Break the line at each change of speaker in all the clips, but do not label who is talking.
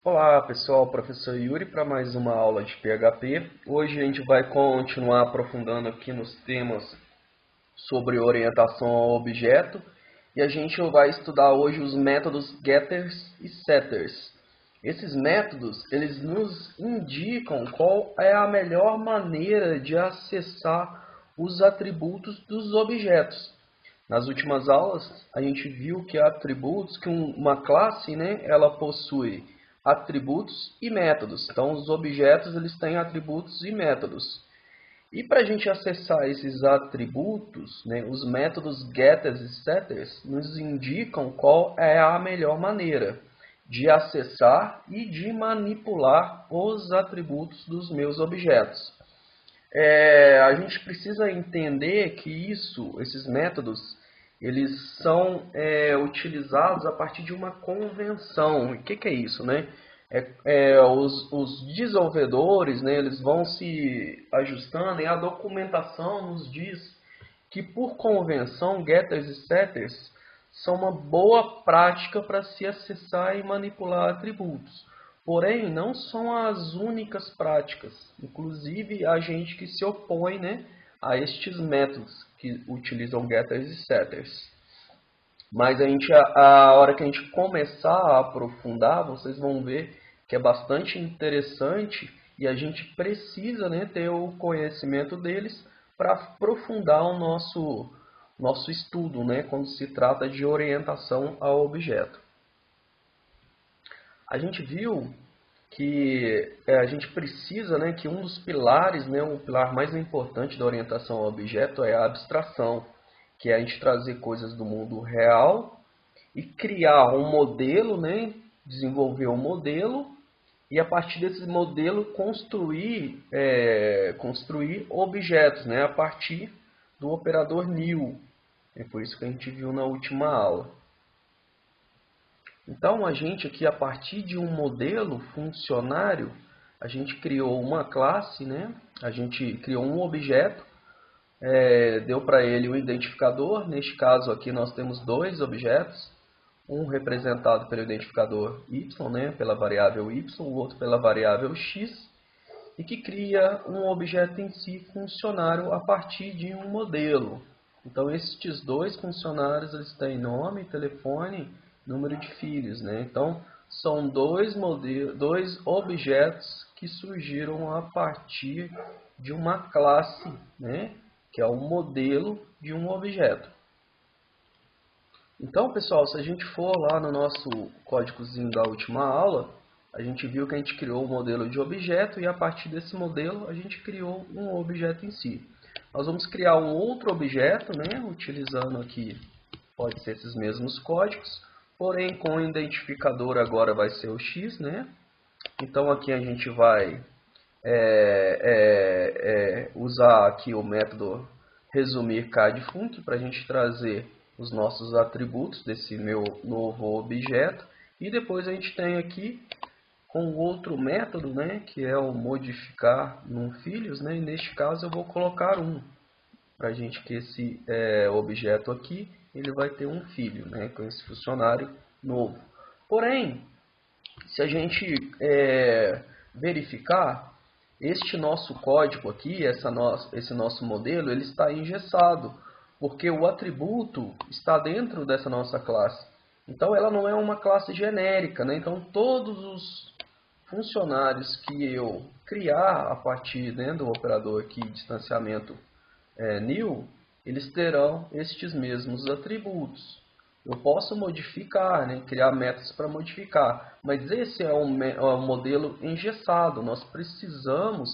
Olá pessoal, professor Yuri para mais uma aula de PHP. Hoje a gente vai continuar aprofundando aqui nos temas sobre orientação ao objeto e a gente vai estudar hoje os métodos getters e setters. Esses métodos, eles nos indicam qual é a melhor maneira de acessar os atributos dos objetos. Nas últimas aulas, a gente viu que atributos, que uma classe, né, ela possui atributos e métodos. Então, os objetos eles têm atributos e métodos. E para a gente acessar esses atributos, né, os métodos getters e setters nos indicam qual é a melhor maneira de acessar e de manipular os atributos dos meus objetos. A gente precisa entender que esses métodos, eles são utilizados a partir de uma convenção. O que é isso, né? Os desenvolvedores, né, eles vão se ajustando e a documentação nos diz que, por convenção, getters e setters são uma boa prática para se acessar e manipular atributos. Porém, não são as únicas práticas. Inclusive, há gente que se opõe, né, a estes métodos que utilizam getters e setters. Mas a hora que a gente começar a aprofundar, vocês vão ver que é bastante interessante e a gente precisa, né, ter o conhecimento deles para aprofundar o nosso estudo, né, quando se trata de orientação ao objeto. A gente viu que a gente precisa, né, que um dos pilares, né, o pilar mais importante da orientação ao objeto é a abstração, que é a gente trazer coisas do mundo real e criar um modelo, né, desenvolver um modelo e a partir desse modelo construir objetos, né, a partir do operador new. Foi isso que a gente viu na última aula. Então, a gente aqui, a partir de um modelo funcionário, a gente criou uma classe, né? A gente criou um objeto, deu para ele um identificador. Neste caso aqui nós temos dois objetos, um representado pelo identificador y, né? Pela variável y, o outro pela variável x, e que cria um objeto em si funcionário a partir de um modelo. Então, estes dois funcionários eles têm nome, telefone, número de filhos, né? Então, são dois objetos que surgiram a partir de uma classe, né? Que é o modelo de um objeto. Então, pessoal, se a gente for lá no nosso códigozinho da última aula, a gente viu que a gente criou um modelo de objeto e a partir desse modelo a gente criou um objeto em si. Nós vamos criar um outro objeto, né, utilizando aqui, pode ser esses mesmos códigos, porém com o identificador agora vai ser o x, né? Então aqui a gente vai usar aqui o método resumir cadfunc para a gente trazer os nossos atributos desse meu novo objeto. E depois a gente tem aqui com outro método, né, que é o modificar num filhos, né, e neste caso eu vou colocar um, para a gente que esse objeto aqui, ele vai ter um filho, né, com esse funcionário novo. Porém, se a gente verificar, este nosso código aqui, esse nosso modelo, ele está engessado, porque o atributo está dentro dessa nossa classe. Então, ela não é uma classe genérica, né? Então, todos os funcionários que eu criar a partir, né, do operador aqui, distanciamento new, eles terão estes mesmos atributos. Eu posso modificar, né, criar métodos para modificar, mas esse é um modelo engessado. Nós precisamos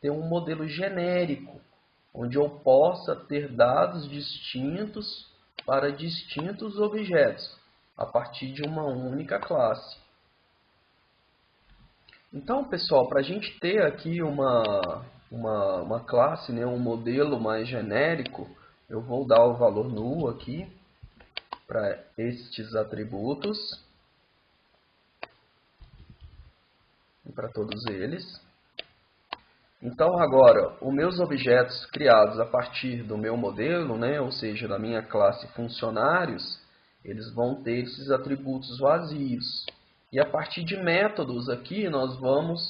ter um modelo genérico, onde eu possa ter dados distintos para distintos objetos, a partir de uma única classe. Então, pessoal, para a gente ter aqui uma classe, né, um modelo mais genérico, eu vou dar o valor null aqui para estes atributos, para todos eles. Então, agora, os meus objetos criados a partir do meu modelo, né, ou seja, da minha classe funcionários, eles vão ter esses atributos vazios. E a partir de métodos aqui, nós vamos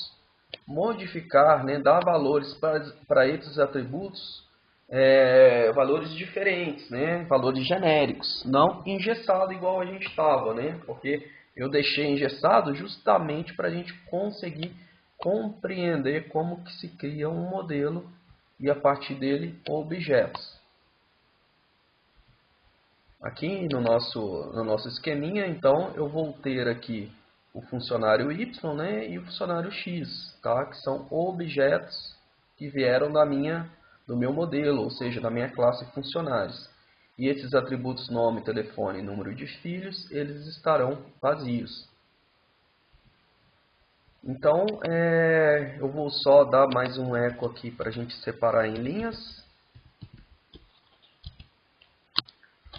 modificar, né, dar valores para esses atributos, valores diferentes, né, valores genéricos, não engessado igual a gente estava, né, porque eu deixei engessado justamente para a gente conseguir compreender como que se cria um modelo e a partir dele objetos. Aqui no nosso esqueminha, então, eu vou ter aqui o funcionário Y, né, e o funcionário X, tá? Que são objetos que vieram do meu modelo, ou seja, da minha classe funcionários. E esses atributos nome, telefone e número de filhos, eles estarão vazios. Então, eu vou só dar mais um eco aqui para a gente separar em linhas.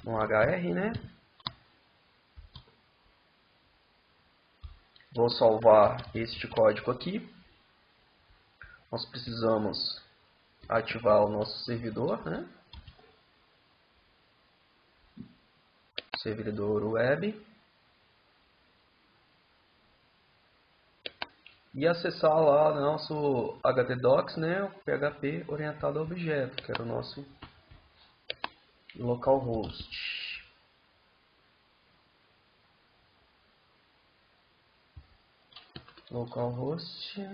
No HR, né? Vou salvar este código aqui. Nós precisamos ativar o nosso servidor, né? Servidor web. E acessar lá o nosso htdocs, né? O PHP orientado a objeto, que era o nosso localhost. Localhost.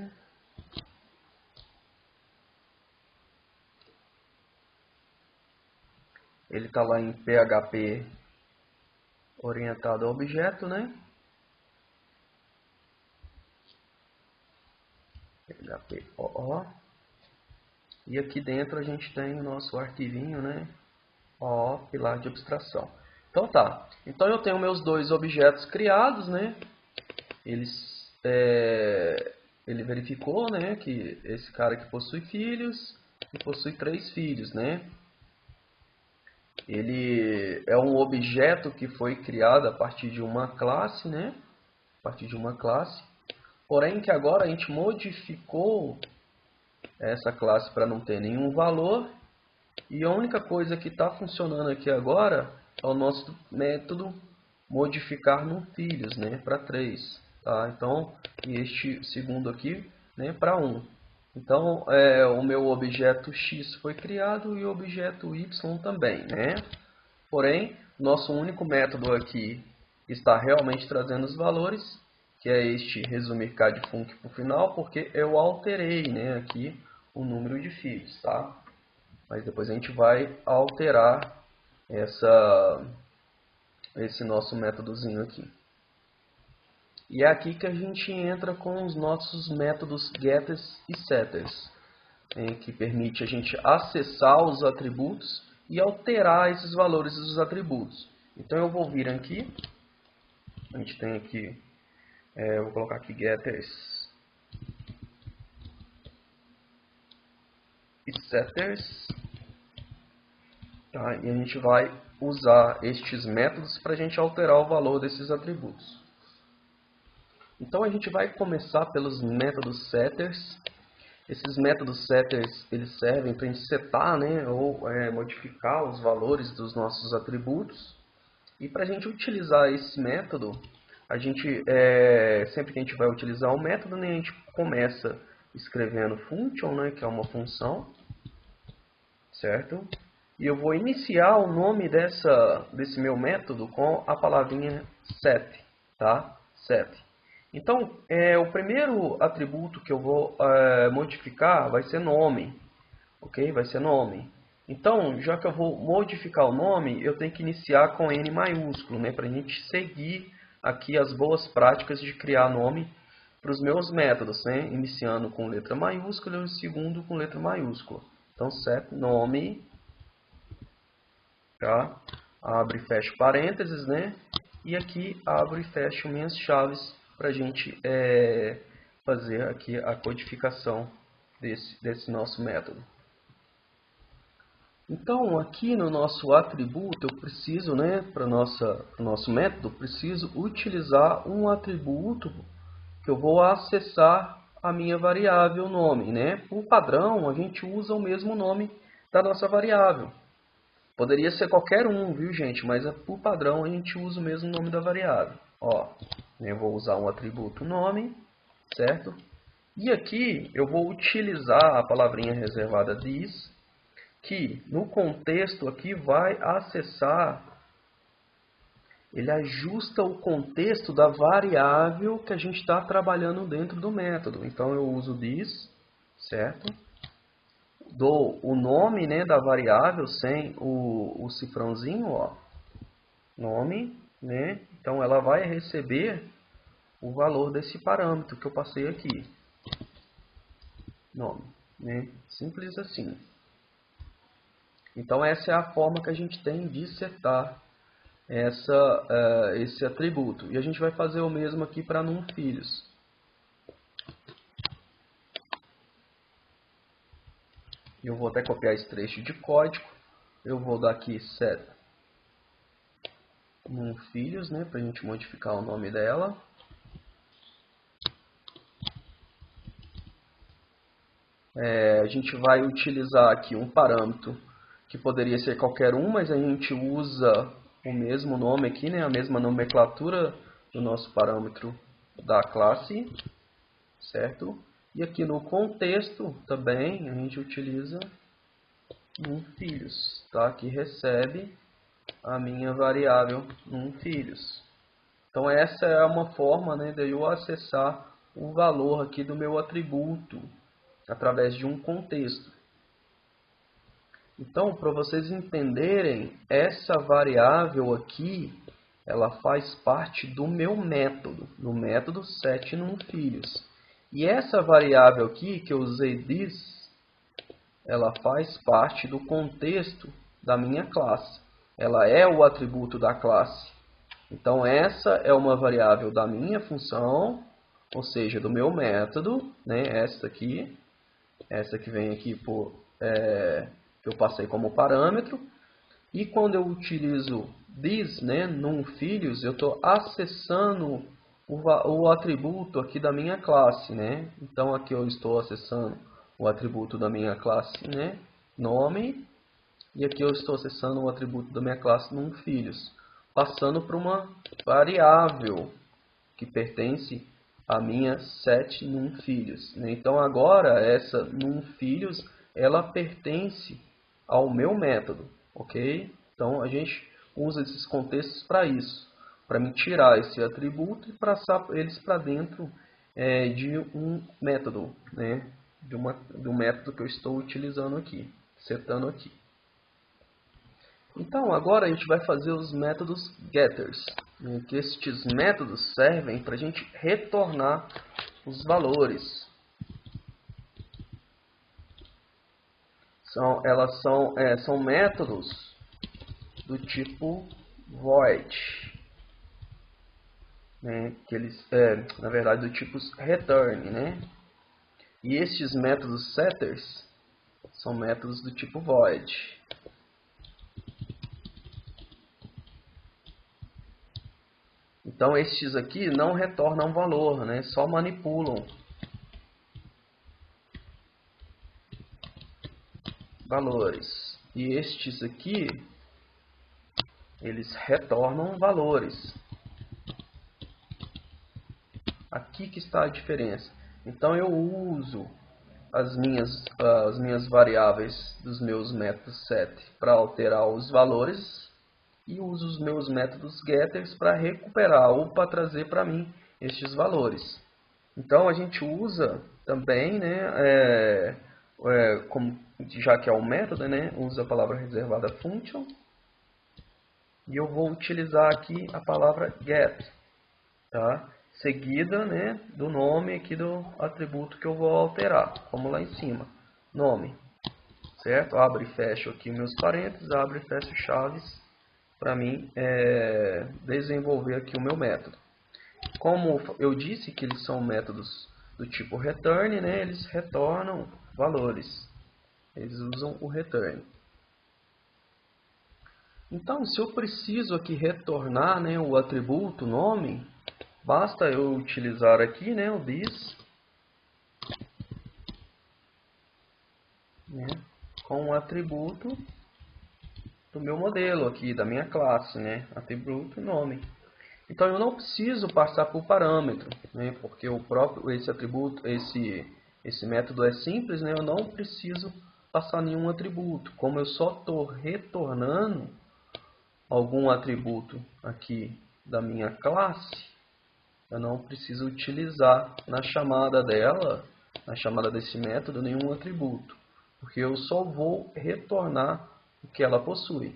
Ele está lá em PHP orientado a objeto, né? PHP OO. E aqui dentro a gente tem o nosso arquivinho, né? OO, pilar de abstração. Então tá. Então eu tenho meus dois objetos criados, né? Ele verificou, né, que esse cara aqui possui filhos e possui 3 filhos, né? Ele é um objeto que foi criado a partir de uma classe, né? A partir de uma classe. Porém que agora a gente modificou essa classe para não ter nenhum valor. E a única coisa que está funcionando aqui agora é o nosso método modificar no filhos, né, para 3. Tá? Então, e este segundo aqui, né, para 1. Então, o meu objeto X foi criado e o objeto Y também, né? Porém, nosso único método aqui está realmente trazendo os valores, que é este resumir cadfunc para o final, porque eu alterei, né, aqui o número de filhos, tá? Mas depois a gente vai alterar esse nosso métodozinho aqui. E é aqui que a gente entra com os nossos métodos getters e setters, que permite a gente acessar os atributos e alterar esses valores dos atributos. Então eu vou vir aqui, a gente tem aqui, eu vou colocar aqui getters e setters, tá? E a gente vai usar estes métodos para a gente alterar o valor desses atributos. Então a gente vai começar pelos métodos setters. Esses métodos setters eles servem para a gente setar, né, ou modificar os valores dos nossos atributos. E para a gente utilizar esse método, a gente sempre que a gente vai utilizar um método, né, a gente começa escrevendo function, né, que é uma função, certo? E eu vou iniciar o nome desse meu método com a palavrinha set, tá? Set. Então, o primeiro atributo que eu vou modificar vai ser nome, ok? Vai ser nome. Então, já que eu vou modificar o nome, eu tenho que iniciar com N maiúsculo, né? Para a gente seguir aqui as boas práticas de criar nome para os meus métodos, né? Iniciando com letra maiúscula e o segundo com letra maiúscula. Então, set nome, tá? Abre e fecha parênteses, né? E aqui abre e fecha minhas chaves para a gente fazer aqui a codificação desse nosso método. Então, aqui no nosso atributo, eu preciso, né, para o nosso método, preciso utilizar um atributo que eu vou acessar a minha variável nome, né? Por padrão, a gente usa o mesmo nome da nossa variável. Poderia ser qualquer um, viu, gente? Mas por padrão a gente usa o mesmo nome da variável. Ó, Eu vou usar um atributo nome, certo? E aqui eu vou utilizar a palavrinha reservada this, que no contexto aqui vai acessar, ele ajusta o contexto da variável que a gente está trabalhando dentro do método. Então eu uso this, certo? Dou o nome, né, da variável sem o cifrãozinho, ó, nome, né? Então ela vai receber o valor desse parâmetro que eu passei aqui, nome, né? Simples assim. Então essa é a forma que a gente tem de setar esse atributo. E a gente vai fazer o mesmo aqui para numFilhos. Eu vou até copiar esse trecho de código. Eu vou dar aqui set numFilhos, né, para a gente modificar o nome dela. A gente vai utilizar aqui um parâmetro que poderia ser qualquer um, mas a gente usa o mesmo nome aqui, né, a mesma nomenclatura do nosso parâmetro da classe, certo? E aqui no contexto também a gente utiliza numFilhos, tá? Que recebe a minha variável numFilhos. Então essa é uma forma, né, de eu acessar o valor aqui do meu atributo através de um contexto. Então, para vocês entenderem, essa variável aqui, ela faz parte do meu método, no método setNumFilhos. E essa variável aqui, que eu usei this, ela faz parte do contexto da minha classe. Ela é o atributo da classe. Então, essa é uma variável da minha função, ou seja, do meu método, né? Essa que vem aqui que eu passei como parâmetro. E quando eu utilizo this, né, numFilhos, eu estou acessando o atributo aqui da minha classe, né? Então aqui eu estou acessando o atributo da minha classe, né, nome, e aqui eu estou acessando o atributo da minha classe numFilhos, passando para uma variável que pertence a minha setNumFilhos. Então agora essa numFilhos, ela pertence ao meu método, ok? Então a gente usa esses contextos para isso, para me tirar esse atributo e passar eles para dentro de um método, né? De um método que eu estou utilizando aqui, setando aqui. Então, agora a gente vai fazer os métodos getters, né, que estes métodos servem para a gente retornar os valores. São métodos do tipo void, né, que eles, na verdade, do tipo return, né? E estes métodos setters são métodos do tipo void. Então, estes aqui não retornam valor, né? Só manipulam valores. E estes aqui, eles retornam valores. Aqui que está a diferença. Então, eu uso as minhas variáveis dos meus métodos set para alterar os valores e uso os meus métodos getters para recuperar ou para trazer para mim estes valores. Então a gente usa também, né, já que é um método, né, usa a palavra reservada function, e eu vou utilizar aqui a palavra get, tá? Seguida, né, do nome aqui do atributo que eu vou alterar, como lá em cima, nome, certo? Abre e fecho aqui meus parênteses, abre e fecho chaves, para mim desenvolver aqui o meu método. Como eu disse que eles são métodos do tipo return, né, eles retornam valores. Eles usam o return. Então, se eu preciso aqui retornar, né, o atributo nome, basta eu utilizar aqui, né, o this, né, com o atributo do meu modelo aqui, da minha classe, né, atributo nome. Então eu não preciso passar por parâmetro, né? Porque esse atributo, esse método é simples, né? Eu não preciso passar nenhum atributo. Como eu só estou retornando algum atributo aqui da minha classe, eu não preciso utilizar na chamada dela, na chamada desse método, nenhum atributo, porque eu só vou retornar o que ela possui.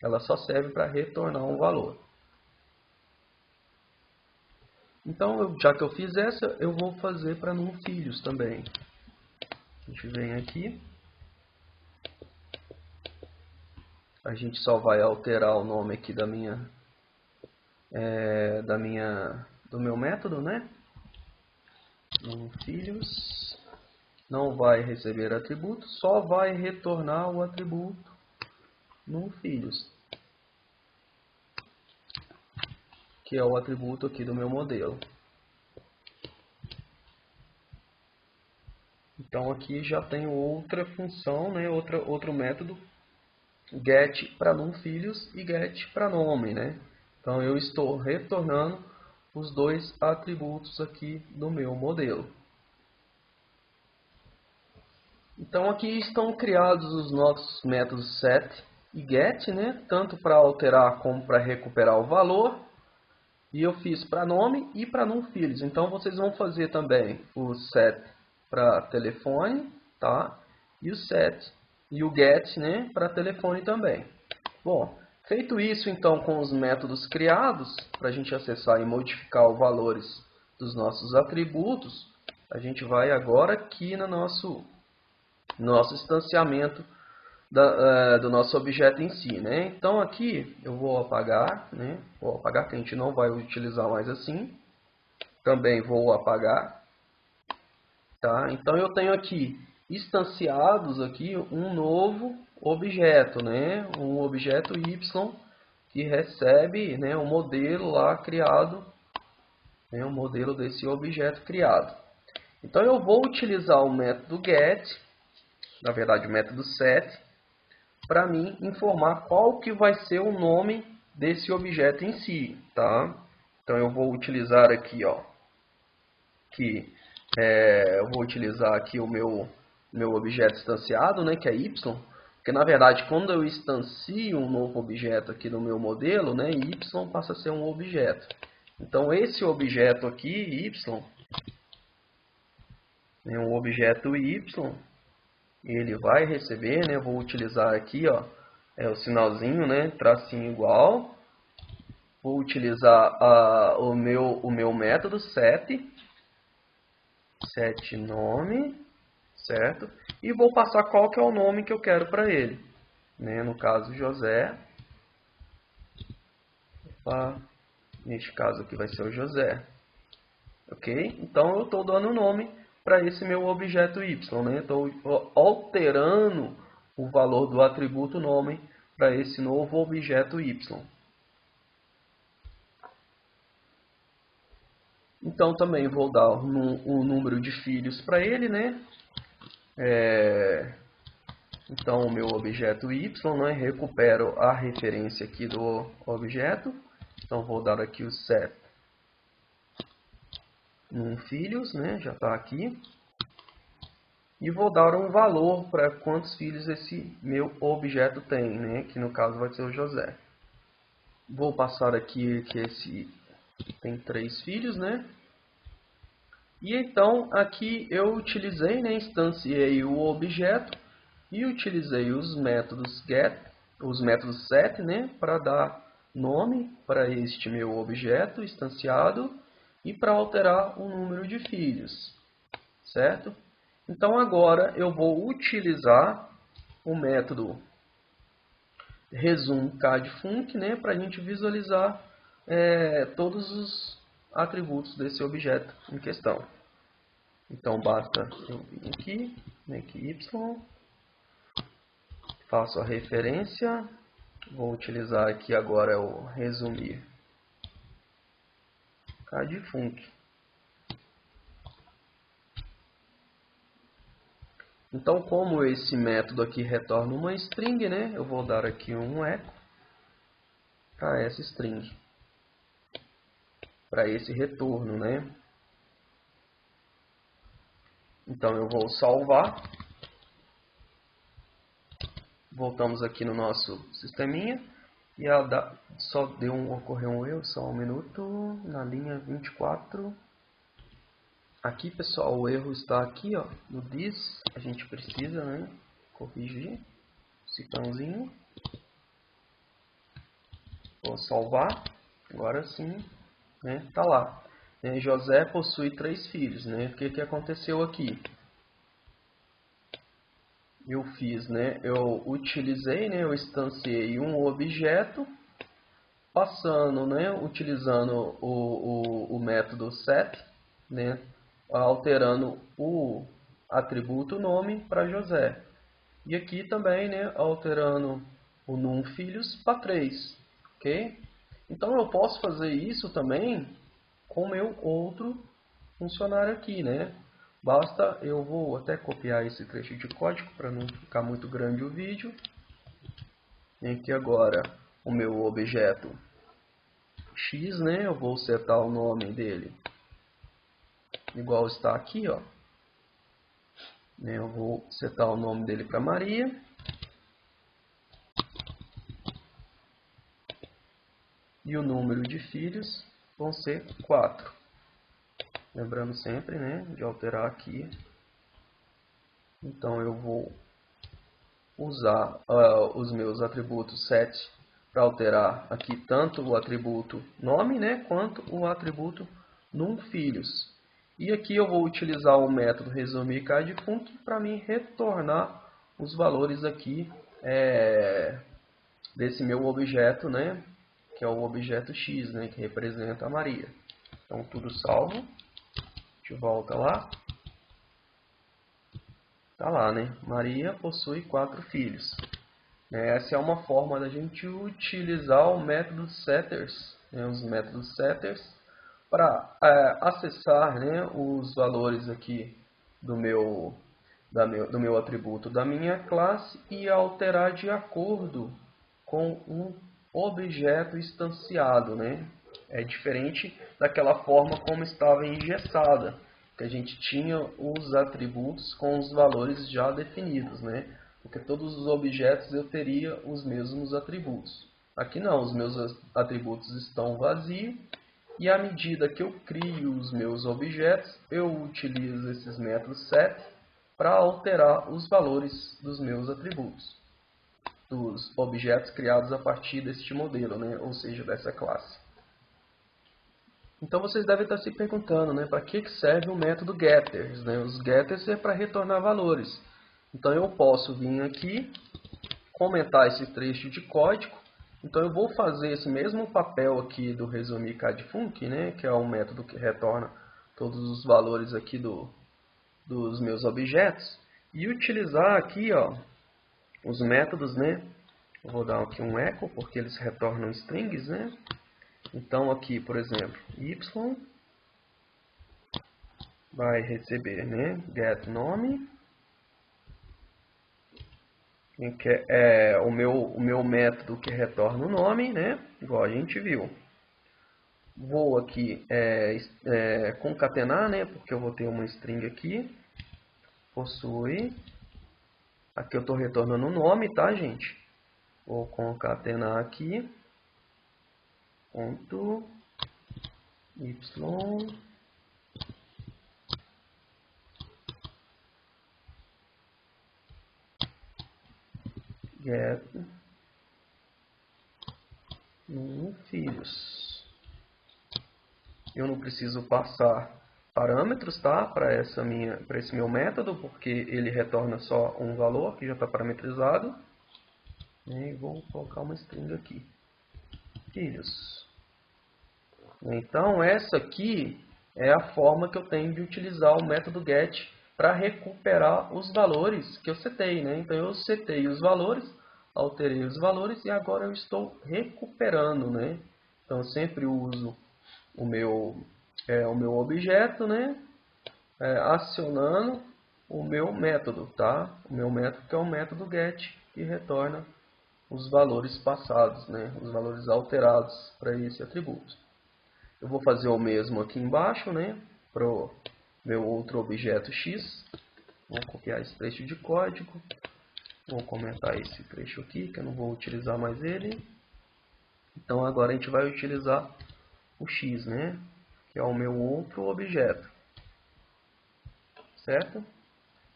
Ela só serve para retornar um valor. Então, já que eu fiz essa, eu vou fazer para NumFilhos também. A gente vem aqui. A gente só vai alterar o nome aqui do meu método, né? NumFilhos. Não vai receber atributo, só vai retornar o atributo NumFilhos, que é o atributo aqui do meu modelo. Então aqui já tenho outra função, né? Outro método, get para NumFilhos e get para nome, né? Então eu estou retornando os dois atributos aqui do meu modelo. Então aqui estão criados os nossos métodos set e get, né? Tanto para alterar como para recuperar o valor. E eu fiz para nome e para NumFilhos. Então vocês vão fazer também o set para telefone, tá? E o set e o get, né, para telefone também. Bom, feito isso então com os métodos criados, para a gente acessar e modificar os valores dos nossos atributos, a gente vai agora aqui no nosso instanciamento do nosso objeto em si, né? Então aqui eu vou apagar, né? Vou apagar que a gente não vai utilizar mais assim. Também vou apagar, tá? Então eu tenho aqui instanciados aqui um novo objeto, né? Um objeto y que recebe, né, um modelo lá criado, né, um modelo desse objeto criado. Então eu vou utilizar o método get, na verdade o método set, para mim informar qual que vai ser o nome desse objeto em si, tá? Então eu vou utilizar aqui, ó, eu vou utilizar aqui o meu objeto instanciado, né, que é y, porque na verdade quando eu instancio um novo objeto aqui no meu modelo, né, y passa a ser um objeto. Então esse objeto aqui, y, né, um objeto y, ele vai receber, né, eu vou utilizar aqui, ó, o sinalzinho, né, tracinho igual. Vou utilizar o meu método set nome, certo? E vou passar qual que é o nome que eu quero para ele, né? No caso José. Neste caso aqui vai ser o José, ok? Então eu estou dando o nome para esse meu objeto y, né? Estou alterando o valor do atributo nome para esse novo objeto y. Então também vou dar o número de filhos para ele, né? Então o meu objeto y, né? Recupero a referência aqui do objeto. Então vou dar aqui o set NumFilhos, né? Já está aqui. E vou dar um valor para quantos filhos esse meu objeto tem, né? Que no caso vai ser o José. Vou passar aqui que esse tem 3 filhos, né? E então aqui eu utilizei, né? Instanciei o objeto e utilizei os métodos get, os métodos set, né? Para dar nome para este meu objeto instanciado e para alterar o número de filhos, certo? Então agora eu vou utilizar o método resume_cadfunc, né, para a gente visualizar todos os atributos desse objeto em questão. Então basta eu vir aqui, make y, faço a referência, vou utilizar aqui agora o resumir cadfunc. Então, como esse método aqui retorna uma string, né, eu vou dar aqui um echo para essa string. para esse retorno, né? Então eu vou salvar. Voltamos aqui no nosso sisteminha. E só ocorreu um erro, só um minuto, na linha 24. Aqui, pessoal, o erro está aqui, ó, no this. A gente precisa, né, corrigir esse cãozinho. Vou salvar. Agora sim, né, tá lá. José possui 3 filhos, né? O que aconteceu aqui? Eu fiz, né? Eu utilizei, né? Eu instanciei um objeto, passando, né? Utilizando o método set, né? Alterando o atributo nome para José. E aqui também, né? Alterando o num filhos para 3, ok? Então eu posso fazer isso também com o meu outro funcionário aqui, né? Basta, eu vou até copiar esse trecho de código para não ficar muito grande o vídeo. E aqui agora o meu objeto X, né? Eu vou setar o nome dele igual está aqui, ó. Eu vou setar o nome dele para Maria. E o número de filhos vão ser 4. Lembrando sempre, né, de alterar aqui. Então eu vou usar os meus atributos set para alterar aqui tanto o atributo nome, né, quanto o atributo num filhos. E aqui eu vou utilizar o método resumir card.func para me retornar os valores aqui desse meu objeto, né, que é o objeto X, né, que representa a Maria. Então tudo salvo. A gente volta lá. Tá lá, né? Maria possui 4 filhos. Essa é uma forma da gente utilizar o método setters, né? Os métodos setters para acessar, né, os valores aqui do meu atributo da minha classe e alterar de acordo com um objeto instanciado, né? É diferente daquela forma como estava engessada, que a gente tinha os atributos com os valores já definidos, né? Porque todos os objetos eu teria os mesmos atributos. Aqui não, os meus atributos estão vazios e à medida que eu crio os meus objetos, eu utilizo esses métodos set para alterar os valores dos meus atributos, dos objetos criados a partir deste modelo, né? Ou seja, dessa classe. Então vocês devem estar se perguntando, né, para que serve o método getters, né? Os getters é para retornar valores. Então eu posso vir aqui, comentar esse trecho de código. Então eu vou fazer esse mesmo papel aqui do resumir card.func, né, que é um método que retorna todos os valores aqui dos meus objetos, e utilizar aqui, ó, os métodos, né? Eu vou dar aqui um echo porque eles retornam strings, né? Então aqui, por exemplo, y vai receber, né, get nome, que é o meu método que retorna o nome, né, igual a gente viu. Vou aqui concatenar, né, porque eu vou ter uma string aqui, possui, aqui eu estou retornando o nome, tá, gente? Vou concatenar aqui, ponto y get filhos. Eu não preciso passar parâmetros, tá, para esse meu método, porque ele retorna só um valor que já está parametrizado. E vou colocar uma string aqui, filhos. Então essa aqui é a forma que eu tenho de utilizar o método get para recuperar os valores que eu setei, né? Então eu setei os valores, alterei os valores e agora eu estou recuperando, né? Então eu sempre uso o meu objeto, né? Acionando o meu método, tá? O meu método que é o método get, que retorna os valores passados, né? Os valores alterados para esse atributo. Eu vou fazer o mesmo aqui embaixo, né? Para o meu outro objeto X. Vou copiar esse trecho de código. Vou comentar esse trecho aqui, que eu não vou utilizar mais ele. Então agora a gente vai utilizar o X, né? Que é o meu outro objeto. Certo?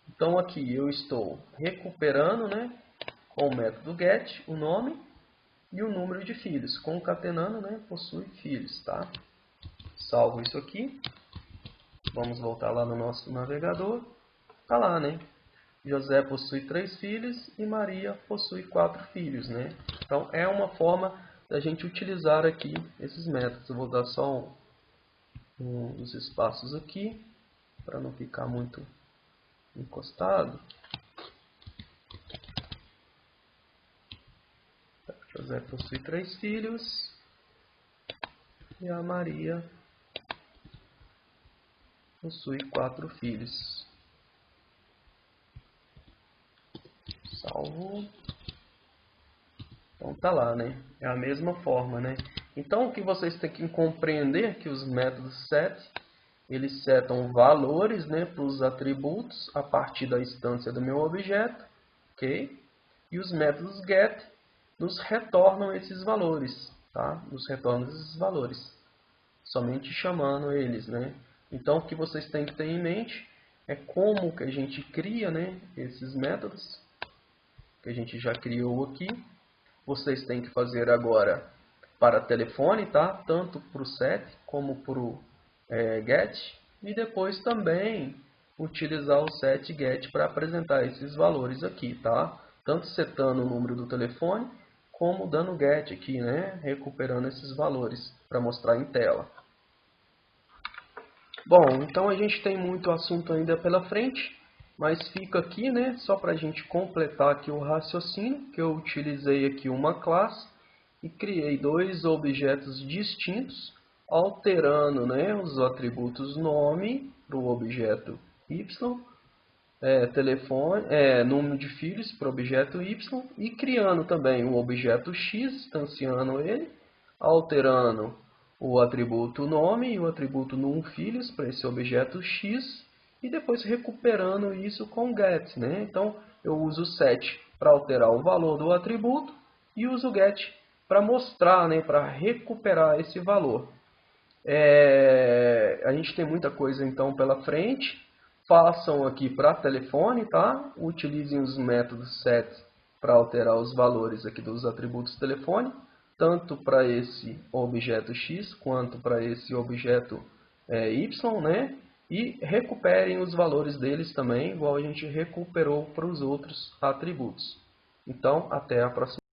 Então aqui eu estou recuperando, né? Com o método get, o nome e o número de filhos. Concatenando, né? Possui filhos, tá? Salvo isso aqui. Vamos voltar lá no nosso navegador. Tá lá, né? José possui 3 filhos e Maria possui 4 filhos, né? Então é uma forma da gente utilizar aqui esses métodos. Eu vou dar só uns espaços aqui para não ficar muito encostado. José possui 3 filhos e a Maria possui 4 filhos. Salvo. Então tá lá, né? É a mesma forma, né? Então o que vocês têm que compreender é que os métodos set, eles setam valores, né, para os atributos a partir da instância do meu objeto, ok? E os métodos get nos retornam esses valores, tá? Nos retornam esses valores, somente chamando eles, né? Então o que vocês têm que ter em mente é como que a gente cria, né, esses métodos que a gente já criou aqui. Vocês têm que fazer agora para telefone, tá? Tanto para o set como para o get. E depois também utilizar o set e get para apresentar esses valores aqui, tá? Tanto setando o número do telefone, como dando get aqui, né? Recuperando esses valores para mostrar em tela. Bom, então a gente tem muito assunto ainda pela frente. Mas fica aqui, né, só para a gente completar aqui o raciocínio, que eu utilizei aqui uma classe e criei 2 objetos distintos, alterando, né, os atributos nome para o objeto y, telefone, número de filhos para o objeto y, e criando também um objeto x, instanciando ele, alterando o atributo nome e o atributo num_filhos para esse objeto x, e depois recuperando isso com get, né? Então eu uso o set para alterar o valor do atributo e uso o get para mostrar, né, para recuperar esse valor. A gente tem muita coisa então pela frente. Façam aqui para telefone, tá? Utilizem os métodos set para alterar os valores aqui dos atributos telefone, tanto para esse objeto x quanto para esse objeto y, né? E recuperem os valores deles também, igual a gente recuperou para os outros atributos. Então, até a próxima.